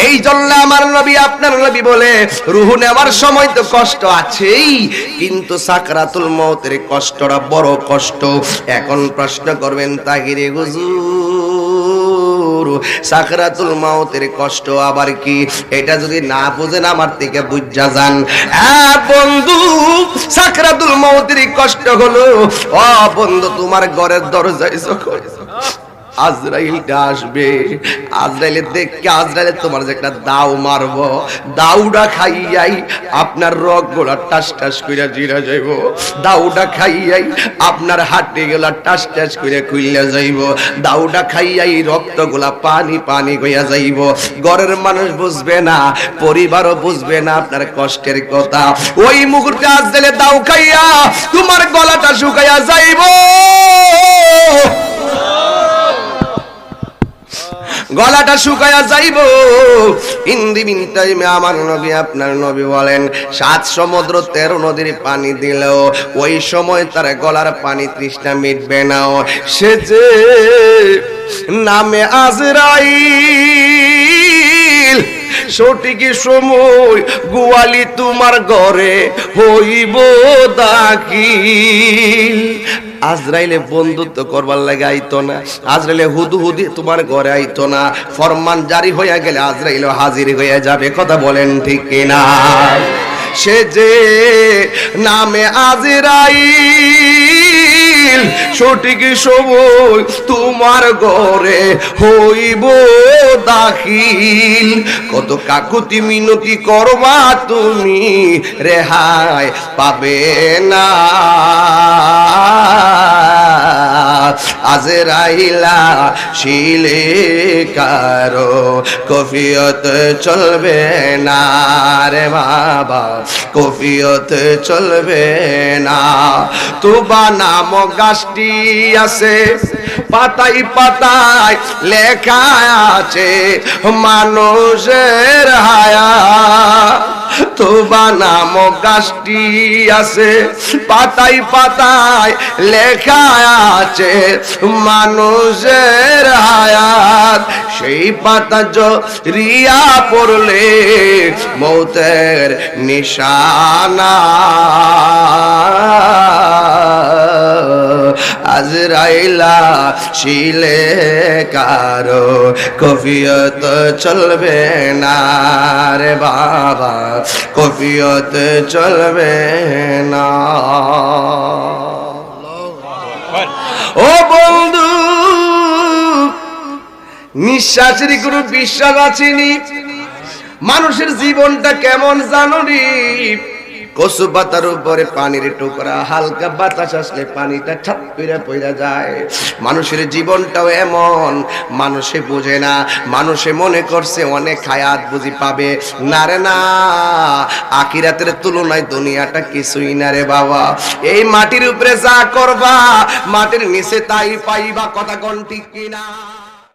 এই জন্য আমার নবী আপনার নবী বলে রূহ নেওয়ার সময় তো কষ্ট আছেই, কিন্তু সাকরাতুল মউতের কষ্টটা বড় কষ্ট। এখন প্রশ্ন করবেন তাহিরে হুজুর সাকরাতুল মউতের কষ্ট আবার কি? এটা যদি না বুঝেন আমার থেকে বুঝা যান। বন্ধু, সাকরাতুল মউতের কষ্ট হলো, ও বন্ধু, তোমার ঘরের দরজায় যখন আজরাইলটা আসবে, আজরাইলে দেখে আজরাইলে তোমার যে একটা দাও মারবো, দাউটা খাইয়াই আপনার রগ গোলা টাস টাস কইরা জিরা যাইব, দাউটা খাইয়াই আপনার হাড্ডি গোলা টাস টাস কইরা খুইলা যাইব, দাউটা খাইয়াই রক্ত গোলা পানি পানি হইয়া যাইব। ঘরের মানুষ বুঝবে না, পরিবারও বুঝবে না আপনার কষ্টের কথা। ওই মুহূর্তে আজরাইলে দাও খাইয়া তোমার গলাটা শুকাইয়া যাইব, গলাটা শুকায়া যাইব। ইন দি মিন টাইমে আমার নবী আপনার নবী বলেন 7 সমুদ্র 13 নদীর পানি দিলেও ওই সময় তার গলার পানি তৃষ্ণা মিটবে না। সে যে নামে আজরাইল, সঠিক সময় গোয়ালি তোমার ঘরে হইব দাখিল। আজরাইলে বন্ধুত্ব করবার লাগে আইতো না, আজরাইলে হুদুহুদি তোমার ঘরে আইতো না। ফরমান জারি হইয়া গেলে আজরাইলও হাজির হয়ে যাবে। কথা বলেন ঠিক কিনা? সে যে নামে আজরাইল, সঠিক সময় তোমার ঘরে হইব দাখিল। কত কাকুতি মিনতি করবা তুমি, রেহাই পাবে না। আজরাইলা শিলে কারো কফিয়ত চলবে না রে বাবা, কফিয়ত চলবে না। তুবা নাম গাছটি আছে, পাতায় পাতায় লেখা আছে মানুষের হায়া। তুবা নাম গাছটি আছে, পাতায় পাতায় লেখা আছে মানুষের হায়াত। সেই পাতা জড়িয়া পড়লে মৌতের নিশানা। আজরাইলা শিলে কারো কফিয়ত চলবে না রে বাবা, কফিয়ত চলবে না। ও বন্ধু, নিঃশ্বাসের কোনো বিশ্বাস আছেনি? মানুষের জীবনটা কেমন জানুনি? কচু পাতার উপরে পানির টুকরা, হালকা বাতাস আসলে পানিটা ঠাপ করে পড়ে যায়। মানুষের জীবনটাও এমন, মানুষে বোঝে না। মানুষে মনে করছে অনেক হায়াত বুঝি পাবে, না রে না। আখিরাতের তুলনায় দুনিয়াটা কিছুই না রে বাবা। এই মাটির উপরে যা করবা, মাটির নিচে তাই পাইবা। কথা কোন ঠিক কিনা?